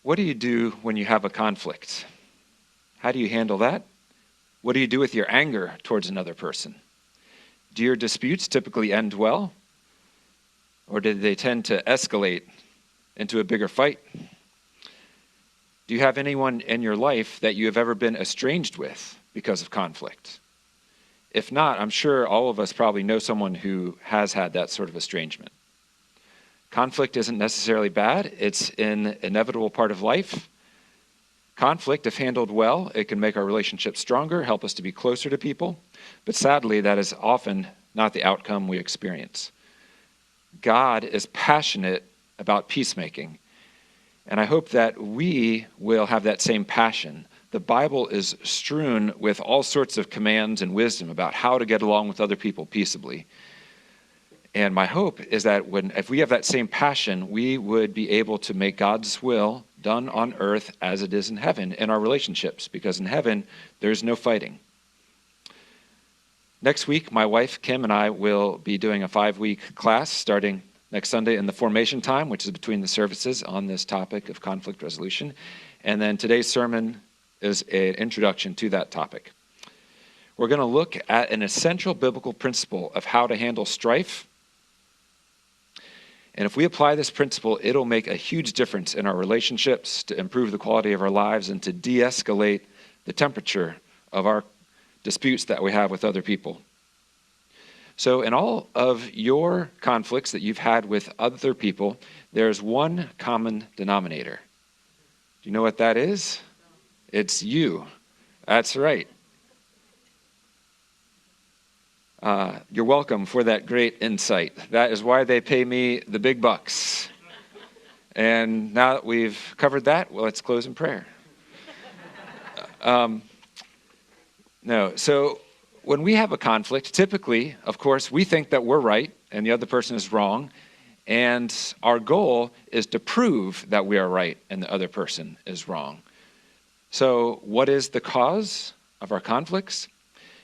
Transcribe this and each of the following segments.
what do you do when you have a conflict? How do you handle that? What do you do with your anger towards another person? Do your disputes typically end well? Or do they tend to escalate into a bigger fight? Do you have anyone in your life that you have ever been estranged with because of conflict? If not, I'm sure all of us probably know someone who has had that sort of estrangement. Conflict isn't necessarily bad. It's an inevitable part of life. Conflict, if handled well, it can make our relationships stronger, help us to be closer to people. But sadly, that is often not the outcome we experience. God is passionate about peacemaking, and I hope that we will have that same passion. The Bible is strewn with all sorts of commands and wisdom about how to get along with other people peaceably. And my hope is that if we have that same passion, we would be able to make God's will done on earth as it is in heaven in our relationships, because in heaven, there's no fighting. Next week, my wife, Kim, and I will be doing a 5-week class starting next Sunday in the formation time, which is between the services, on this topic of conflict resolution. And then today's sermon is an introduction to that topic. We're going to look at an essential biblical principle of how to handle strife. And if we apply this principle, it'll make a huge difference in our relationships, to improve the quality of our lives, and to de-escalate the temperature of our disputes that we have with other people. So in all of your conflicts that you've had with other people, there's one common denominator. Do you know what that is? It's you. That's right. You're welcome for that great insight. That is why they pay me the big bucks. And now that we've covered that, well, let's close in prayer. So when we have a conflict, typically, of course, we think that we're right and the other person is wrong. And our goal is to prove that we are right and the other person is wrong. So what is the cause of our conflicts?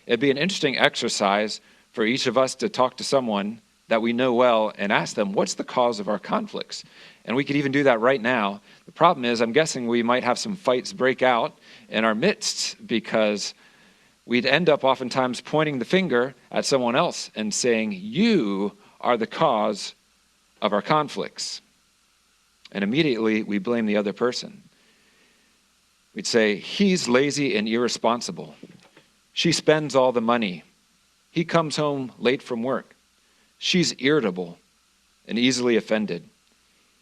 It'd be an interesting exercise for each of us to talk to someone that we know well and ask them, what's the cause of our conflicts? And we could even do that right now. The problem is, I'm guessing we might have some fights break out in our midst, because we'd end up oftentimes pointing the finger at someone else and saying, you are the cause of our conflicts. And immediately we blame the other person. We'd say, he's lazy and irresponsible. She spends all the money. He comes home late from work. She's irritable and easily offended.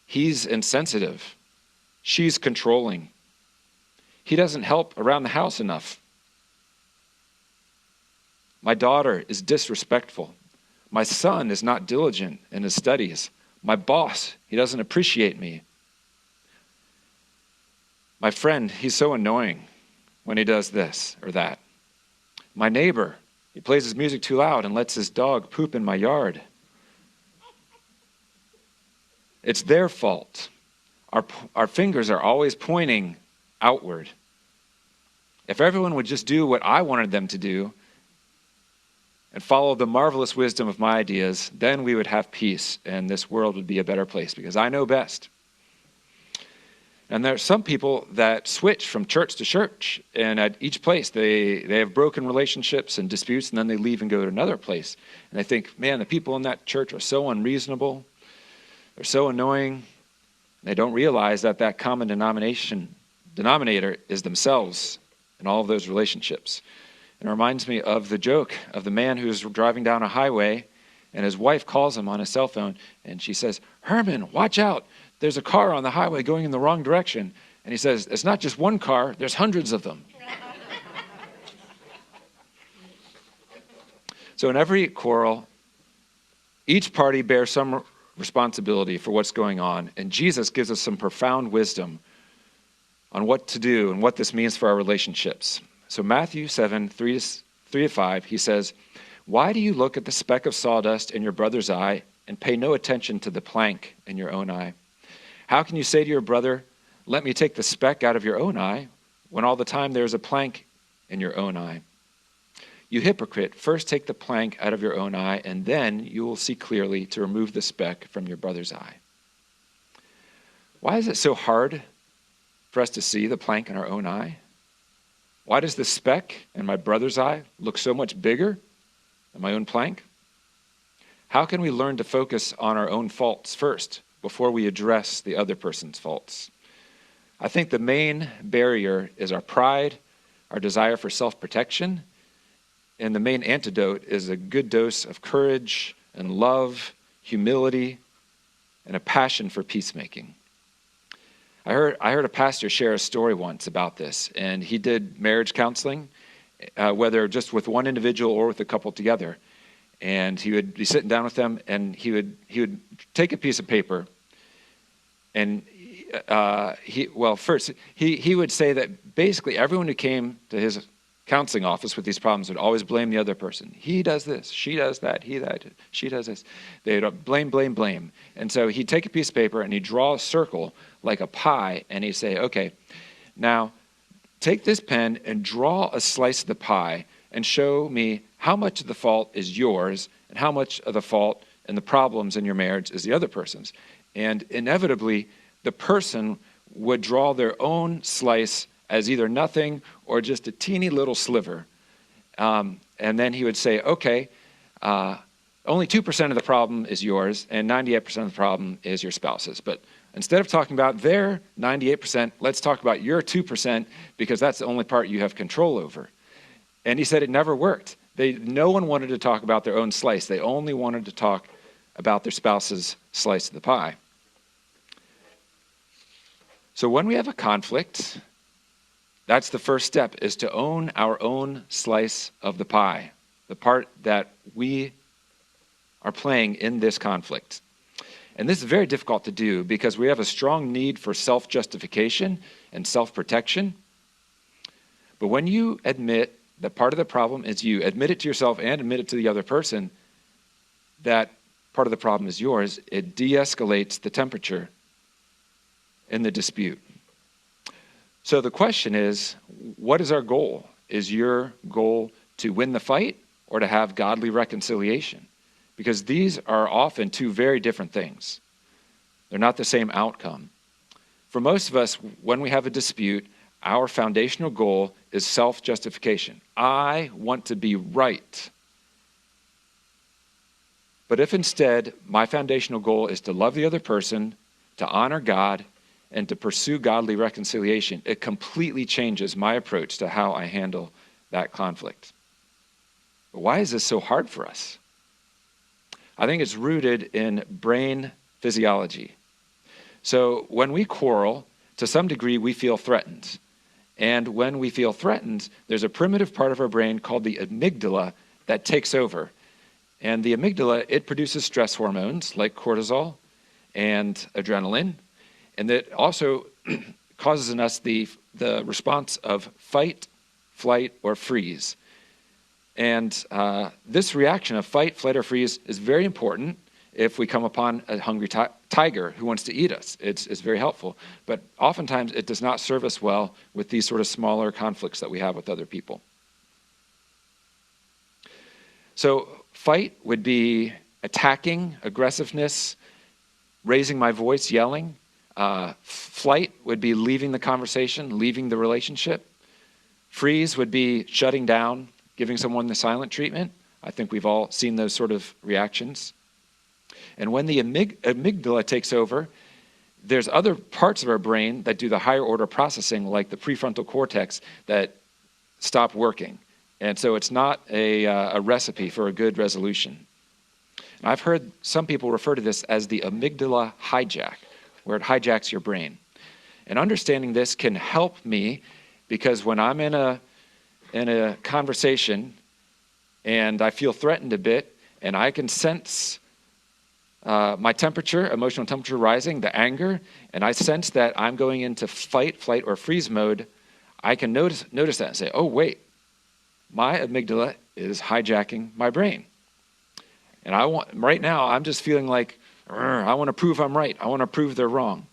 He's insensitive. She's controlling. He doesn't help around the house enough. My daughter is disrespectful. My son is not diligent in his studies. My boss, he doesn't appreciate me. My friend, he's so annoying when he does this or that. My neighbor, he plays his music too loud and lets his dog poop in my yard. It's their fault. Our fingers are always pointing outward. If everyone would just do what I wanted them to do and follow the marvelous wisdom of my ideas, then we would have peace and this world would be a better place, because I know best. And there are some people that switch from church to church, and at each place they have broken relationships and disputes, and then they leave and go to another place. And they think, man, the people in that church are so unreasonable, they're so annoying. They don't realize that that common denominator is themselves in all of those relationships. It reminds me of the joke of the man who's driving down a highway, and his wife calls him on his cell phone, and she says, Herman, watch out. There's a car on the highway going in the wrong direction. And he says, it's not just one car, there's hundreds of them. So in every quarrel, each party bears some responsibility for what's going on. And Jesus gives us some profound wisdom on what to do and what this means for our relationships. So Matthew 7, 3-5, he says, why do you look at the speck of sawdust in your brother's eye and pay no attention to the plank in your own eye? How can you say to your brother, let me take the speck out of your own eye, when all the time there is a plank in your own eye? You hypocrite, first take the plank out of your own eye, and then you will see clearly to remove the speck from your brother's eye. Why is it so hard for us to see the plank in our own eye? Why does the speck in my brother's eye look so much bigger than my own plank? How can we learn to focus on our own faults first before we address the other person's faults? I think the main barrier is our pride, our desire for self-protection, and the main antidote is a good dose of courage and love, humility, and a passion for peacemaking. I heard a pastor share a story once about this, and he did marriage counseling, whether just with one individual or with a couple together. And he would be sitting down with them, and he would take a piece of paper, and he would say that basically everyone who came to his counseling office with these problems would always blame the other person. He does this, she does that, she does this. They'd blame. And so he'd take a piece of paper and he'd draw a circle like a pie, and he'd say, okay, now take this pen and draw a slice of the pie and show me how much of the fault is yours and how much of the fault and the problems in your marriage is the other person's. And inevitably, the person would draw their own slice as either nothing or just a teeny little sliver. And then he would say, okay, only 2% of the problem is yours and 98% of the problem is your spouse's. But instead of talking about their 98%, let's talk about your 2% because that's the only part you have control over. And he said it never worked. No one wanted to talk about their own slice. They only wanted to talk about their spouse's slice of the pie. So when we have a conflict, that's the first step, is to own our own slice of the pie, the part that we are playing in this conflict. And this is very difficult to do because we have a strong need for self-justification and self-protection. But when you admit that part of the problem is you, admit it to yourself and admit it to the other person, that part of the problem is yours, it de-escalates the temperature in the dispute. So the question is, what is our goal? Is your goal to win the fight or to have godly reconciliation? Because these are often two very different things. They're not the same outcome. For most of us, when we have a dispute, our foundational goal is self-justification. I want to be right. But if instead my foundational goal is to love the other person, to honor God, and to pursue godly reconciliation, it completely changes my approach to how I handle that conflict. But why is this so hard for us? I think it's rooted in brain physiology. So when we quarrel, to some degree, we feel threatened. And when we feel threatened, there's a primitive part of our brain called the amygdala that takes over. And the amygdala, it produces stress hormones like cortisol and adrenaline. And that also causes in us the response of fight, flight, or freeze. And this reaction of fight, flight, or freeze is very important if we come upon a hungry tiger who wants to eat us. It's very helpful. But oftentimes it does not serve us well with these sort of smaller conflicts that we have with other people. So fight would be attacking, aggressiveness, raising my voice, yelling. Flight would be leaving the conversation, leaving the relationship. Freeze would be shutting down, giving someone the silent treatment. I think we've all seen those sort of reactions. And when the amygdala takes over, there's other parts of our brain that do the higher order processing, like the prefrontal cortex, that stop working. And so it's not a recipe for a good resolution. And I've heard some people refer to this as the amygdala hijack, where it hijacks your brain. And understanding this can help me, because when I'm in a conversation and I feel threatened a bit and I can sense my temperature, emotional temperature rising, the anger, and I sense that I'm going into fight, flight, or freeze mode, I can notice that and say, oh, wait, my amygdala is hijacking my brain. And right now, I'm just feeling like, I want to prove I'm right. I want to prove they're wrong.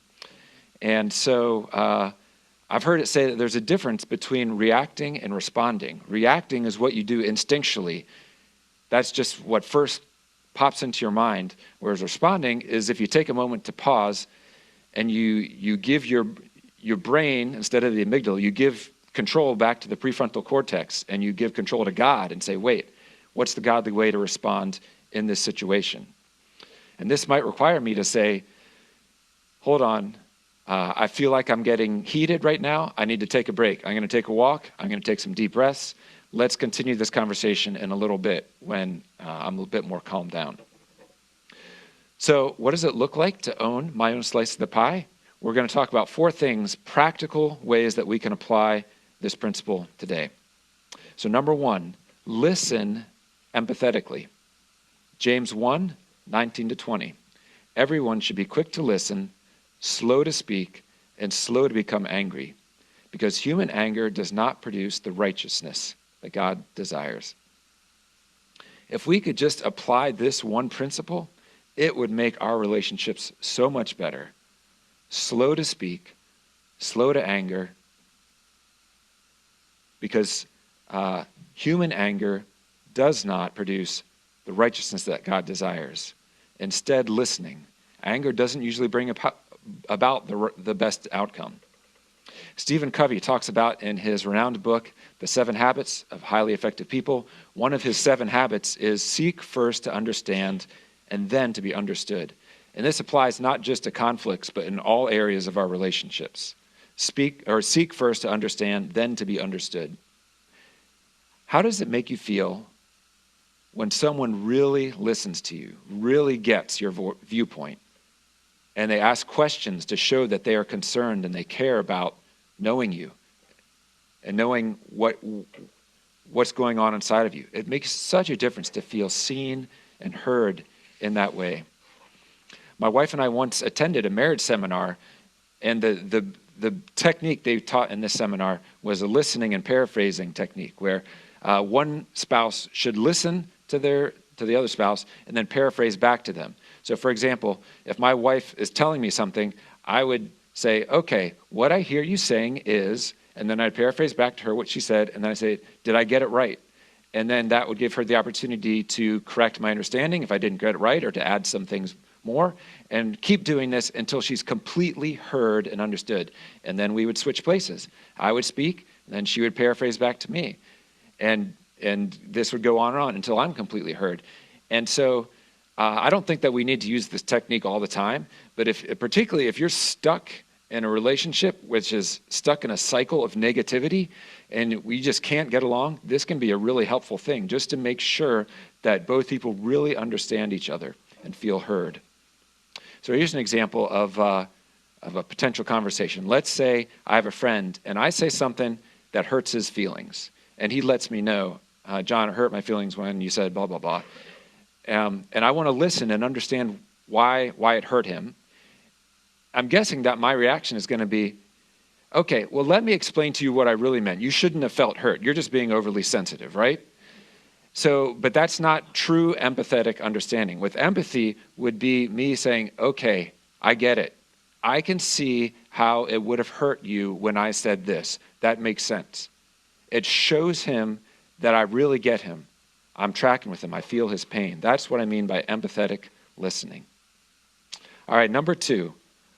And so I've heard it say that there's a difference between reacting and responding. Reacting is what you do instinctually. That's just what first pops into your mind. Whereas responding is if you take a moment to pause and you give your your brain, instead of the amygdala, you give control back to the prefrontal cortex, and you give control to God and say, wait, what's the godly way to respond in this situation? And this might require me to say, hold on, I feel like I'm getting heated right now. I need to take a break. I'm going to take a walk. I'm going to take some deep breaths. Let's continue this conversation in a little bit when I'm a bit more calmed down. So what does it look like to own my own slice of the pie? We're going to talk about 4 things, practical ways that we can apply this principle today. So number 1, listen empathetically. James 1, 19-20. Everyone should be quick to listen, slow to speak, and slow to become angry, because human anger does not produce the righteousness that God desires. If we could just apply this one principle, it would make our relationships so much better. Slow to speak, slow to anger, because human anger does not produce the righteousness that God desires. Instead, listening. Anger doesn't usually bring about the best outcome. Stephen Covey talks about in his renowned book, The 7 Habits of Highly Effective People, one of his 7 habits is seek first to understand and then to be understood. And this applies not just to conflicts, but in all areas of our relationships. Seek first to understand, then to be understood. How does it make you feel when someone really listens to you, really gets your viewpoint, and they ask questions to show that they are concerned and they care about knowing you and knowing what's going on inside of you? It makes such a difference to feel seen and heard in that way. My wife and I once attended a marriage seminar, and the technique they taught in this seminar was a listening and paraphrasing technique, where one spouse should listen to the other spouse and then paraphrase back to them. So for example, if my wife is telling me something, I would say, okay, what I hear you saying is, and then I'd paraphrase back to her what she said, and then I'd say, did I get it right? And then that would give her the opportunity to correct my understanding if I didn't get it right, or to add some things more, and keep doing this until she's completely heard and understood. And then we would switch places. I would speak, and then she would paraphrase back to me. And this would go on and on until I'm completely heard. And so I don't think that we need to use this technique all the time, but particularly if you're stuck in a relationship which is stuck in a cycle of negativity and we just can't get along, this can be a really helpful thing just to make sure that both people really understand each other and feel heard. So here's an example of a potential conversation. Let's say I have a friend and I say something that hurts his feelings, and he lets me know, John, it hurt my feelings when you said blah, blah, blah. And I want to listen and understand why it hurt him. I'm guessing that my reaction is going to be, okay, well, let me explain to you what I really meant. You shouldn't have felt hurt. You're just being overly sensitive, right? So, but that's not true empathetic understanding. With empathy would be me saying, okay, I get it. I can see how it would have hurt you when I said this. That makes sense. It shows him that I really get him. I'm tracking with him. I feel his pain. That's what I mean by empathetic listening. All right, number 2,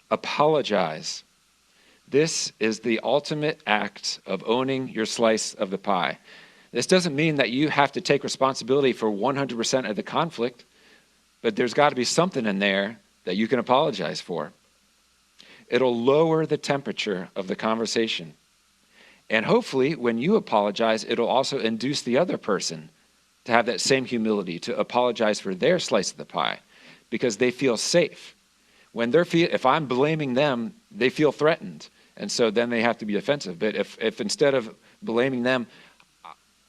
apologize. This is the ultimate act of owning your slice of the pie. This doesn't mean that you have to take responsibility for 100% of the conflict, but there's got to be something in there that you can apologize for. It'll lower the temperature of the conversation. And hopefully, when you apologize, it'll also induce the other person to have that same humility, to apologize for their slice of the pie, because they feel safe. If I'm blaming them, they feel threatened, and so then they have to be defensive. But if instead of blaming them,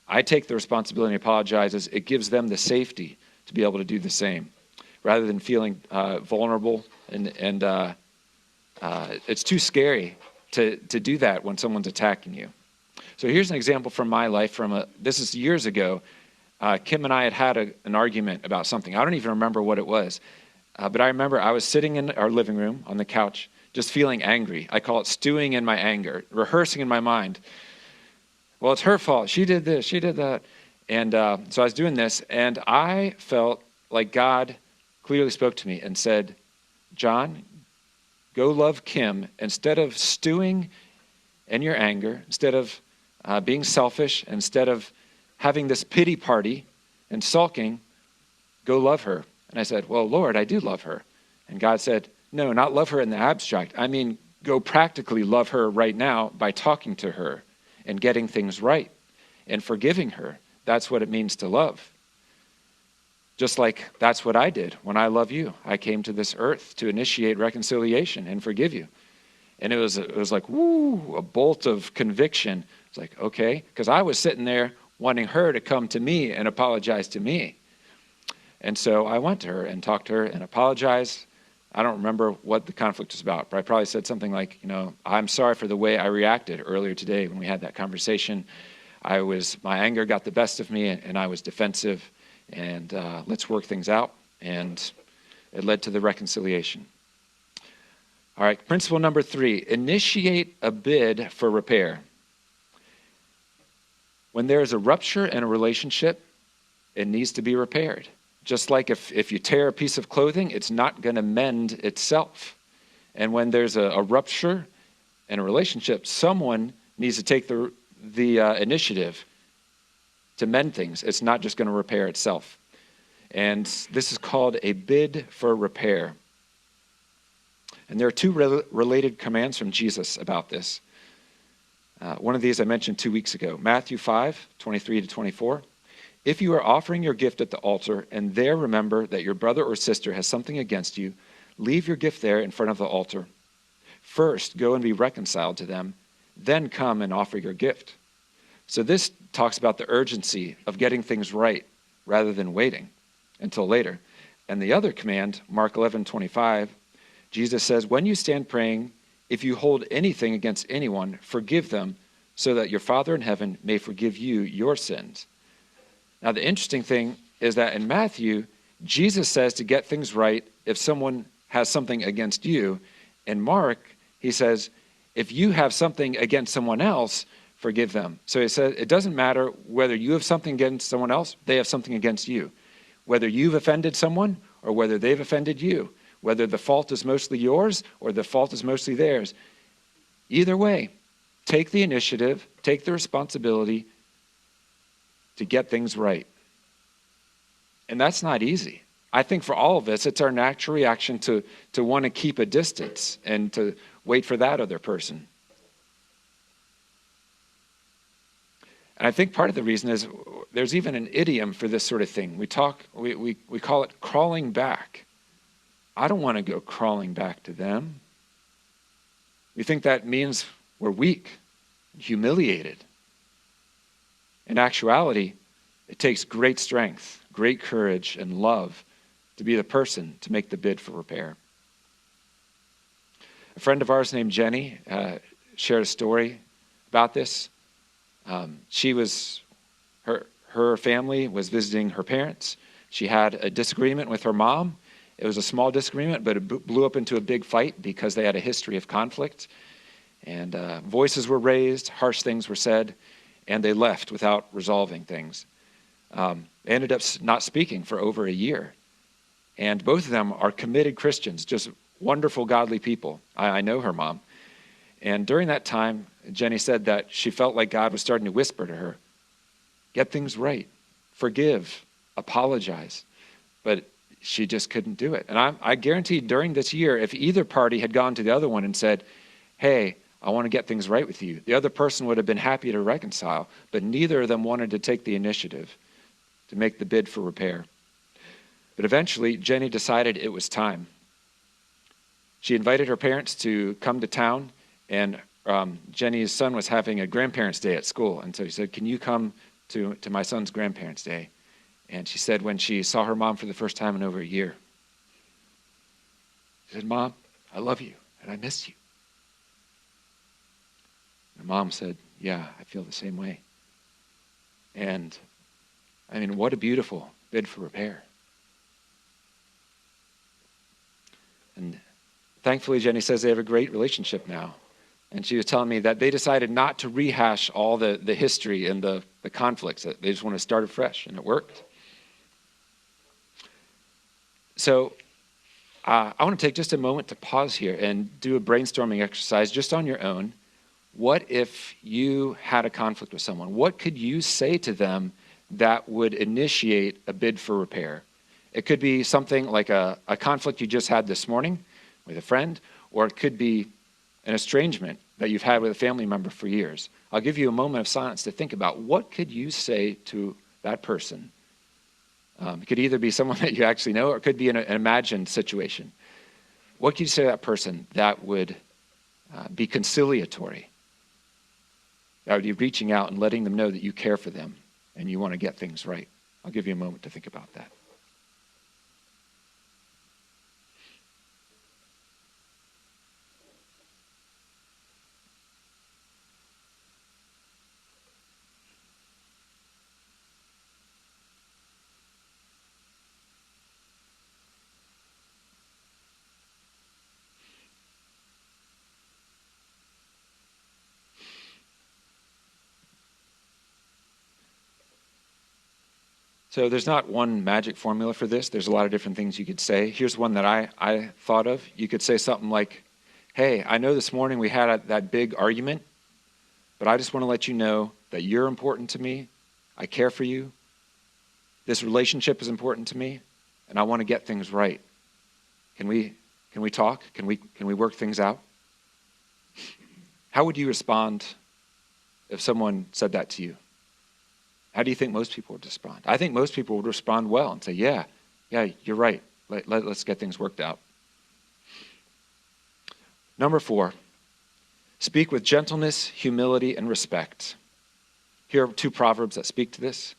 I take the responsibility and apologizes, it gives them the safety to be able to do the same, rather than feeling vulnerable and it's too scary to do that when someone's attacking you. So here's an example from my life. This is years ago. Kim and I had an argument about something. I don't even remember what it was. But I remember I was sitting in our living room on the couch, just feeling angry. I call it stewing in my anger, rehearsing in my mind. Well, it's her fault. She did this, she did that. And so I was doing this, and I felt like God clearly spoke to me and said, John, go love Kim. Instead of stewing in your anger, instead of being selfish, instead of having this pity party and sulking, go love her. And I said, well, Lord, I do love her. And God said, no, not love her in the abstract. I mean, go practically love her right now by talking to her and getting things right and forgiving her. That's what it means to love. Just like that's what I did when I love you. I came to this earth to initiate reconciliation and forgive you. And it was like, woo, a bolt of conviction. It's like, okay, because I was sitting there wanting her to come to me and apologize to me. And so I went to her and talked to her and apologized. I don't remember what the conflict was about, but I probably said something like, I'm sorry for the way I reacted earlier today when we had that conversation. My anger got the best of me and I was defensive, and let's work things out. And it led to the reconciliation. All right, principle number 3, initiate a bid for repair. When there is a rupture in a relationship, it needs to be repaired. Just like if you tear a piece of clothing, it's not going to mend itself. And when there's a rupture in a relationship, someone needs to take the initiative to mend things. It's not just going to repair itself. And this is called a bid for repair. And there are 2 related commands from Jesus about this. One of these I mentioned 2 weeks ago, Matthew 5:23-24. If you are offering your gift at the altar and there remember that your brother or sister has something against you, leave your gift there in front of the altar. First, go and be reconciled to them, then come and offer your gift. So this talks about the urgency of getting things right rather than waiting until later. And the other command, Mark 11:25, Jesus says, when you stand praying, if you hold anything against anyone, forgive them so that your Father in heaven may forgive you your sins. Now, the interesting thing is that in Matthew, Jesus says to get things right if someone has something against you. In Mark, he says, if you have something against someone else, forgive them. So he says it doesn't matter whether you have something against someone else, they have something against you. Whether you've offended someone or whether they've offended you, whether the fault is mostly yours or the fault is mostly theirs. Either way, take the initiative, take the responsibility to get things right. And that's not easy. I think for all of us, it's our natural reaction to want to keep a distance and to wait for that other person. And I think part of the reason is there's even an idiom for this sort of thing. We call it crawling back. I don't want to go crawling back to them. We think that means we're weak, humiliated. In actuality, it takes great strength, great courage, and love to be the person to make the bid for repair. A friend of ours named Jenny shared a story about this. Her family was visiting her parents. She had a disagreement with her mom. It was a small disagreement, but it blew up into a big fight because they had a history of conflict. And voices were raised, harsh things were said, and they left without resolving things. They ended up not speaking for over a year. And both of them are committed Christians, just wonderful, godly people. I know her mom. And during that time, Jenny said that she felt like God was starting to whisper to her, get things right, forgive, apologize. But she just couldn't do it. And I guarantee during this year, if either party had gone to the other one and said, hey, I want to get things right with you, the other person would have been happy to reconcile, but neither of them wanted to take the initiative to make the bid for repair. But eventually, Jenny decided it was time. She invited her parents to come to town, and Jenny's son was having a grandparents' day at school. And so he said, can you come to my son's grandparents' day? And she said when she saw her mom for the first time in over a year, she said, Mom, I love you, and I miss you. Her mom said, yeah, I feel the same way. And I mean, what a beautiful bid for repair. And thankfully, Jenny says they have a great relationship now. And she was telling me that they decided not to rehash all the history and the conflicts. They just want to start afresh, and it worked. So I want to take just a moment to pause here and do a brainstorming exercise just on your own. What if you had a conflict with someone? What could you say to them that would initiate a bid for repair? It could be something like a conflict you just had this morning with a friend, or it could be an estrangement that you've had with a family member for years. I'll give you a moment of silence to think about what could you say to that person. It could either be someone that you actually know, or it could be an imagined situation. What could you say to that person that would be conciliatory? That would be reaching out and letting them know that you care for them and you want to get things right. I'll give you a moment to think about that. So there's not one magic formula for this. There's a lot of different things you could say. Here's one that I thought of. You could say something like, hey, I know this morning we had that big argument, but I just want to let you know that you're important to me. I care for you. This relationship is important to me, and I want to get things right. Can we talk? Can we work things out? How would you respond if someone said that to you? How do you think most people would respond? I think most people would respond well and say, yeah, you're right. Let's get things worked out. Number 4, speak with gentleness, humility, and respect. Here are 2 proverbs that speak to this.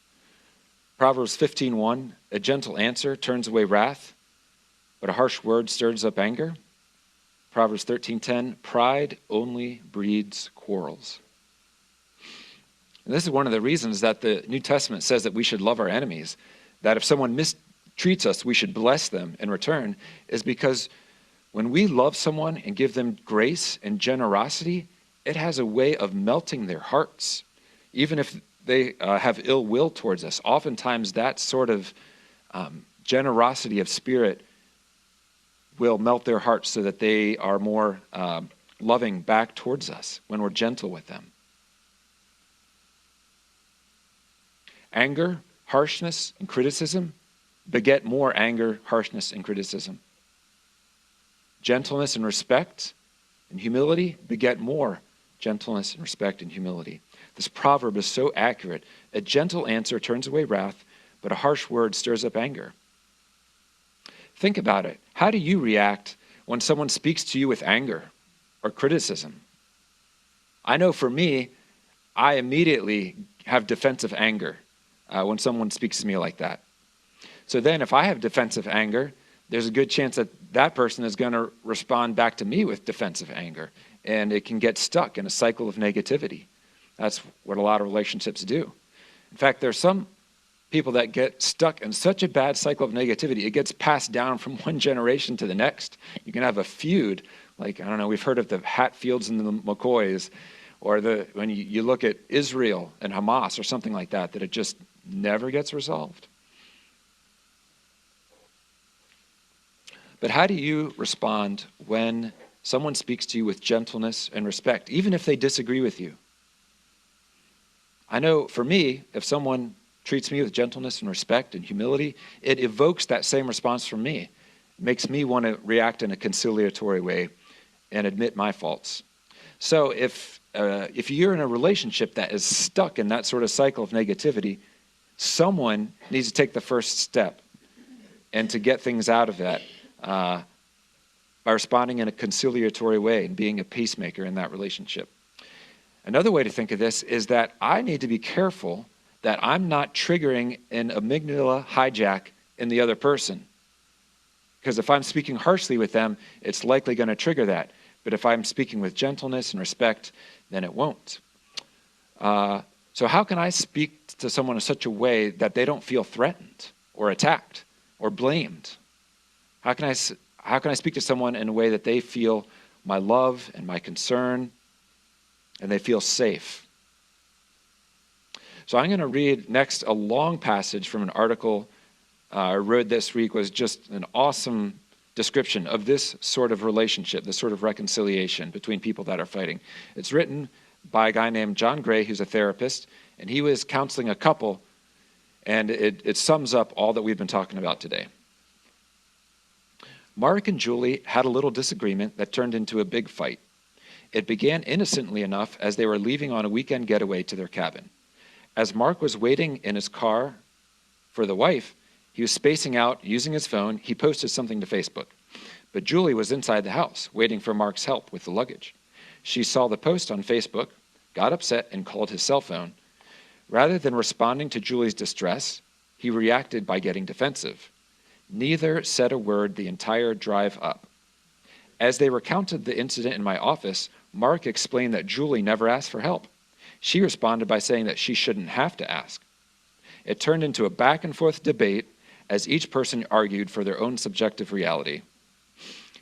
Proverbs 15:1, a gentle answer turns away wrath, but a harsh word stirs up anger. Proverbs 13:10, pride only breeds quarrels. And this is one of the reasons that the New Testament says that we should love our enemies, that if someone mistreats us, we should bless them in return, is because when we love someone and give them grace and generosity, it has a way of melting their hearts. Even if they have ill will towards us, oftentimes that sort of generosity of spirit will melt their hearts so that they are more loving back towards us when we're gentle with them. Anger, harshness, and criticism beget more anger, harshness, and criticism. Gentleness and respect and humility beget more gentleness and respect and humility. This proverb is so accurate. A gentle answer turns away wrath, but a harsh word stirs up anger. Think about it. How do you react when someone speaks to you with anger or criticism? I know for me, I immediately have defensive anger when someone speaks to me like that. So then if I have defensive anger, there's a good chance that that person is going to respond back to me with defensive anger, and it can get stuck in a cycle of negativity. That's what a lot of relationships do. In fact, there's some people that get stuck in such a bad cycle of negativity, it gets passed down from one generation to the next. You can have a feud, like, I don't know, we've heard of the Hatfields and the McCoys, or when you look at Israel and Hamas or something like that, that it just never gets resolved. But how do you respond when someone speaks to you with gentleness and respect, even if they disagree with you? I know for me, if someone treats me with gentleness and respect and humility, it evokes that same response from me. It makes me want to react in a conciliatory way and admit my faults. So if you're in a relationship that is stuck in that sort of cycle of negativity, someone needs to take the first step and to get things out of that by responding in a conciliatory way and being a peacemaker in that relationship. Another way to think of this is that I need to be careful that I'm not triggering an amygdala hijack in the other person. Because if I'm speaking harshly with them, it's likely going to trigger that. But if I'm speaking with gentleness and respect, then it won't. So how can I speak to someone in such a way that they don't feel threatened or attacked or blamed? How can I speak to someone in a way that they feel my love and my concern and they feel safe? So I'm going to read next a long passage from an article I read this week. Was just an awesome description of this sort of relationship, this sort of reconciliation between people that are fighting. It's written by a guy named John Gray, who's a therapist, and he was counseling a couple, and it sums up all that we've been talking about today. Mark and Julie had a little disagreement that turned into a big fight. It began innocently enough as they were leaving on a weekend getaway to their cabin. As Mark was waiting in his car for the wife, he was spacing out, using his phone. He posted something to Facebook. But Julie was inside the house, waiting for Mark's help with the luggage. She saw the post on Facebook, got upset, and called his cell phone. Rather than responding to Julie's distress, he reacted by getting defensive. Neither said a word the entire drive up. As they recounted the incident in my office, Mark explained that Julie never asked for help. She responded by saying that she shouldn't have to ask. It turned into a back-and-forth debate as each person argued for their own subjective reality.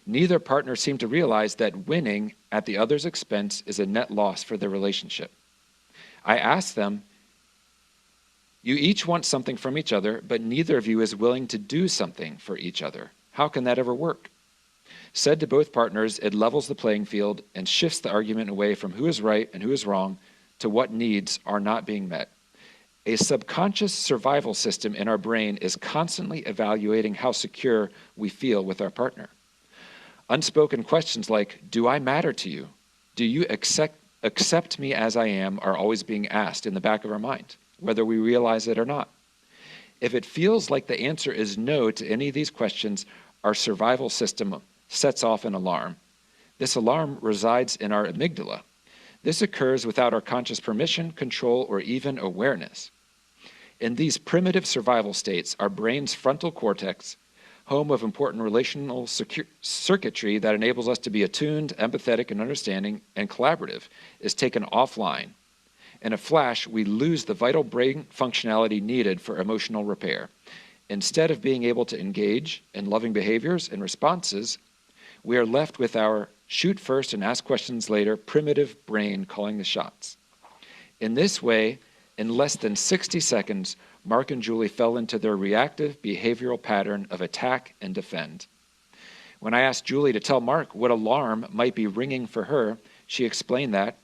Neither partner seemed to realize that winning at the other's expense is a net loss for their relationship. I asked them, "You each want something from each other, but neither of you is willing to do something for each other. How can that ever work?" Said to both partners, it levels the playing field and shifts the argument away from who is right and who is wrong to what needs are not being met. A subconscious survival system in our brain is constantly evaluating how secure we feel with our partner. Unspoken questions like, "Do I matter to you? Do you accept me as I am?" are always being asked in the back of our mind, whether we realize it or not. If it feels like the answer is no to any of these questions, our survival system sets off an alarm. This alarm resides in our amygdala. This occurs without our conscious permission, control, or even awareness. In these primitive survival states, our brain's frontal cortex, home of important relational circuitry that enables us to be attuned, empathetic, and understanding, and collaborative, is taken offline. In a flash, we lose the vital brain functionality needed for emotional repair. Instead of being able to engage in loving behaviors and responses, we are left with our shoot first and ask questions later primitive brain calling the shots. In this way, in less than 60 seconds, Mark and Julie fell into their reactive behavioral pattern of attack and defend. When I asked Julie to tell Mark what alarm might be ringing for her, she explained that,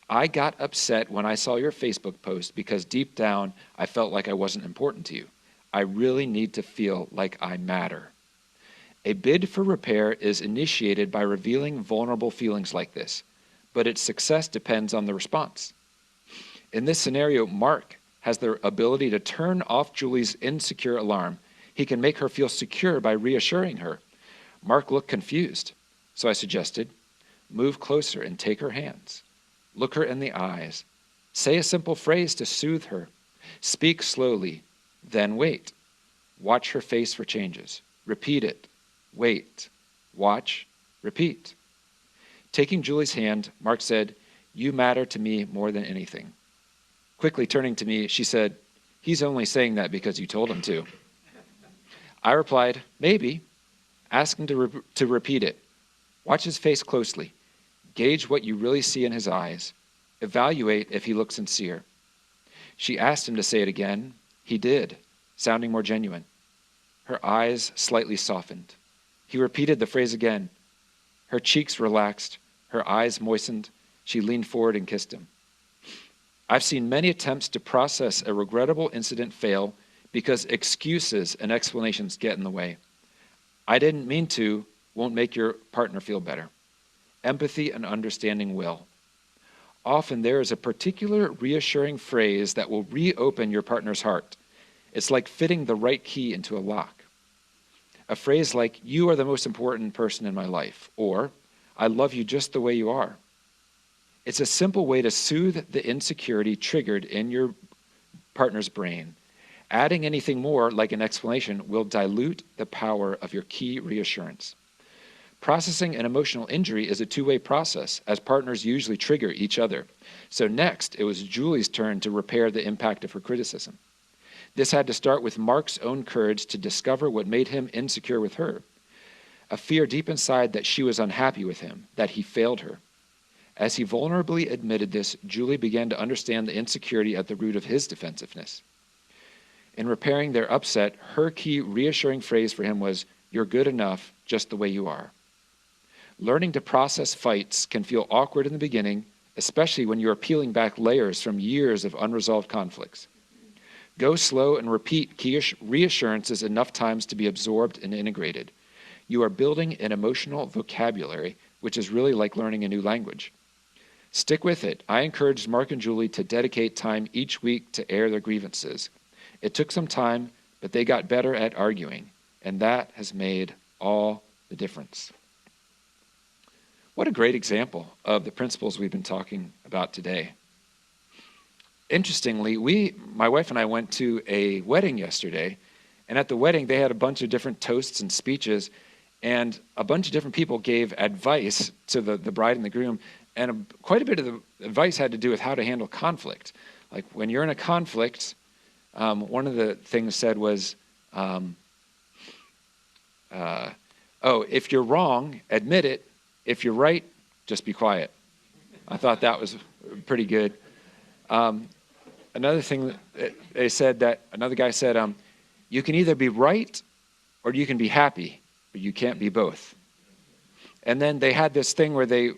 "I got upset when I saw your Facebook post because deep down I felt like I wasn't important to you. I really need to feel like I matter." A bid for repair is initiated by revealing vulnerable feelings like this, but its success depends on the response. In this scenario, Mark has the ability to turn off Julie's insecure alarm. He can make her feel secure by reassuring her. Mark looked confused, so I suggested, "Move closer and take her hands. Look her in the eyes. Say a simple phrase to soothe her. Speak slowly, then wait. Watch her face for changes. Repeat it. Wait. Watch. Repeat." Taking Julie's hand, Mark said, "You matter to me more than anything." Quickly turning to me, she said, "He's only saying that because you told him to." I replied, "Maybe. Ask him to repeat it. Watch his face closely. Gauge what you really see in his eyes. Evaluate if he looks sincere." She asked him to say it again. He did, sounding more genuine. Her eyes slightly softened. He repeated the phrase again. Her cheeks relaxed. Her eyes moistened. She leaned forward and kissed him. I've seen many attempts to process a regrettable incident fail because excuses and explanations get in the way. "I didn't mean to" won't make your partner feel better. Empathy and understanding will. Often there is a particular reassuring phrase that will reopen your partner's heart. It's like fitting the right key into a lock. A phrase like, "You are the most important person in my life," or "I love you just the way you are." It's a simple way to soothe the insecurity triggered in your partner's brain. Adding anything more, like an explanation, will dilute the power of your key reassurance. Processing an emotional injury is a two-way process, as partners usually trigger each other. So next, it was Julie's turn to repair the impact of her criticism. This had to start with Mark's own courage to discover what made him insecure with her. A fear deep inside that she was unhappy with him, that he failed her. As he vulnerably admitted this, Julie began to understand the insecurity at the root of his defensiveness. In repairing their upset, her key reassuring phrase for him was, You're good enough just the way you are. Learning to process fights can feel awkward in the beginning, especially when you are peeling back layers from years of unresolved conflicts. Go slow and repeat key reassurances enough times to be absorbed and integrated. You are building an emotional vocabulary, which is really like learning a new language. Stick with it. I encouraged Mark and Julie to dedicate time each week to air their grievances. It took some time, but they got better at arguing, and that has made all the difference. What a great example of the principles we've been talking about today. Interestingly, my wife and I went to a wedding yesterday, and at the wedding they had a bunch of different toasts and speeches, and a bunch of different people gave advice to the bride and the groom, and quite a bit of the advice had to do with how to handle conflict. Like when you're in a conflict, one of the things said was, if you're wrong, admit it. If you're right, just be quiet. I thought that was pretty good. Another thing they said, that another guy said, you can either be right or you can be happy, but you can't be both. And then they had this thing where they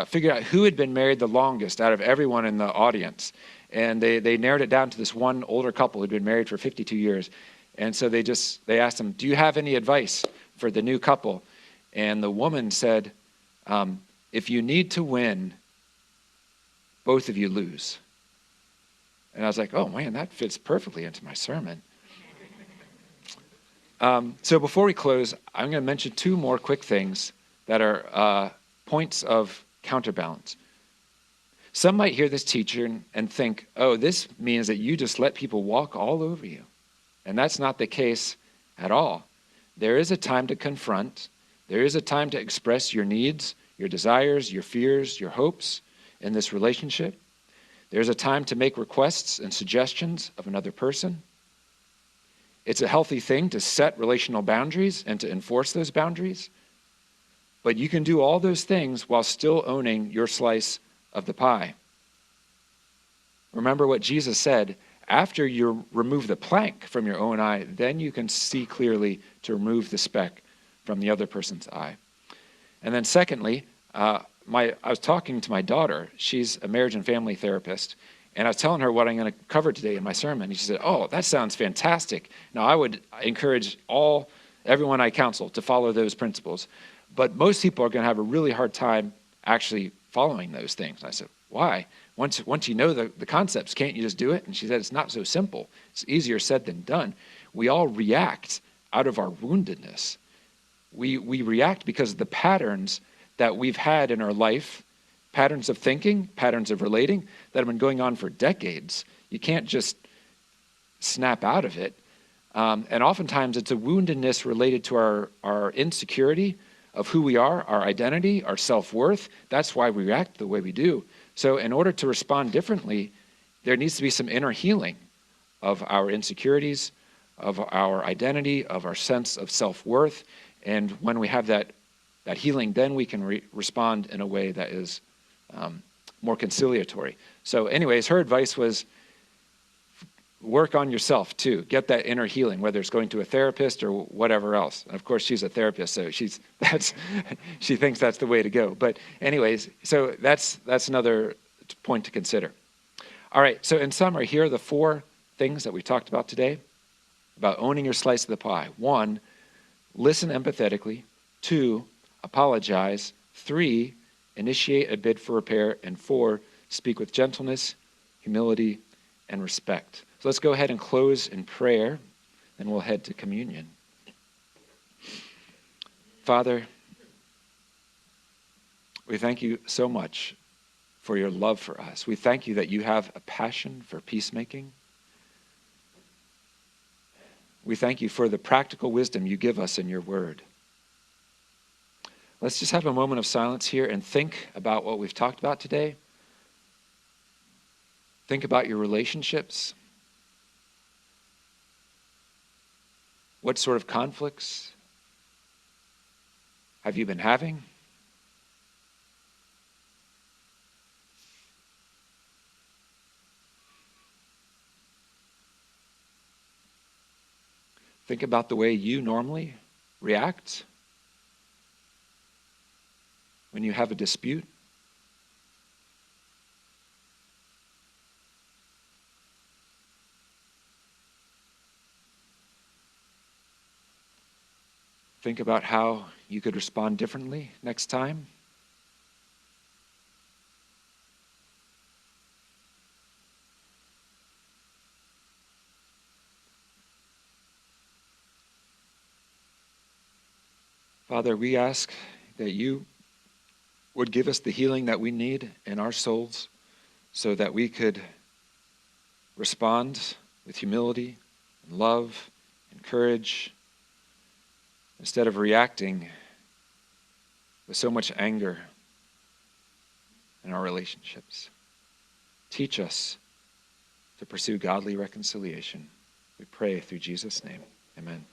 figured out who had been married the longest out of everyone in the audience. And they narrowed it down to this one older couple who'd been married for 52 years. And so they asked them, do you have any advice for the new couple? And the woman said, if you need to win, both of you lose. And I was like, oh man, that fits perfectly into my sermon. So before we close, I'm going to mention two more quick things that are points of counterbalance. Some might hear this teaching and think, oh, this means that you just let people walk all over you. And that's not the case at all. There is a time to confront. There is a time to express your needs, your desires, your fears, your hopes in this relationship. There's a time to make requests and suggestions of another person. It's a healthy thing to set relational boundaries and to enforce those boundaries. But you can do all those things while still owning your slice of the pie. Remember what Jesus said, after you remove the plank from your own eye, then you can see clearly to remove the speck from the other person's eye. And then secondly, I was talking to my daughter. She's a marriage and family therapist. And I was telling her what I'm going to cover today in my sermon. And she said, oh, that sounds fantastic. Now, I would encourage everyone I counsel to follow those principles. But most people are going to have a really hard time actually following those things. And I said, why? Once you know the concepts, can't you just do it? And she said, it's not so simple. It's easier said than done. We all react out of our woundedness. We react because of the patterns that we've had in our life, patterns of thinking, patterns of relating that have been going on for decades. You can't just snap out of it. And oftentimes it's a woundedness related to our insecurity of who we are, our identity, our self-worth. That's why we react the way we do. So in order to respond differently, there needs to be some inner healing of our insecurities, of our identity, of our sense of self-worth. And when we have that healing, then we can respond in a way that is more conciliatory. So anyways, her advice was work on yourself too. Get that inner healing, whether it's going to a therapist or whatever else. And of course, she's a therapist, so she thinks that's the way to go. But anyways, so that's another point to consider. All right, so in summary, here are the 4 things that we talked about today about owning your slice of the pie. 1, listen empathetically. 2, apologize. 3, initiate a bid for repair. And 4, speak with gentleness, humility, and respect. So let's go ahead and close in prayer, and we'll head to communion. Father, we thank you so much for your love for us. We thank you that you have a passion for peacemaking. We thank you for the practical wisdom you give us in your word. Let's just have a moment of silence here and think about what we've talked about today. Think about your relationships. What sort of conflicts have you been having? Think about the way you normally react when you have a dispute? Think about how you could respond differently next time. Father, we ask that you would give us the healing that we need in our souls so that we could respond with humility and love and courage instead of reacting with so much anger in our relationships. Teach us to pursue godly reconciliation. We pray through Jesus' name. Amen.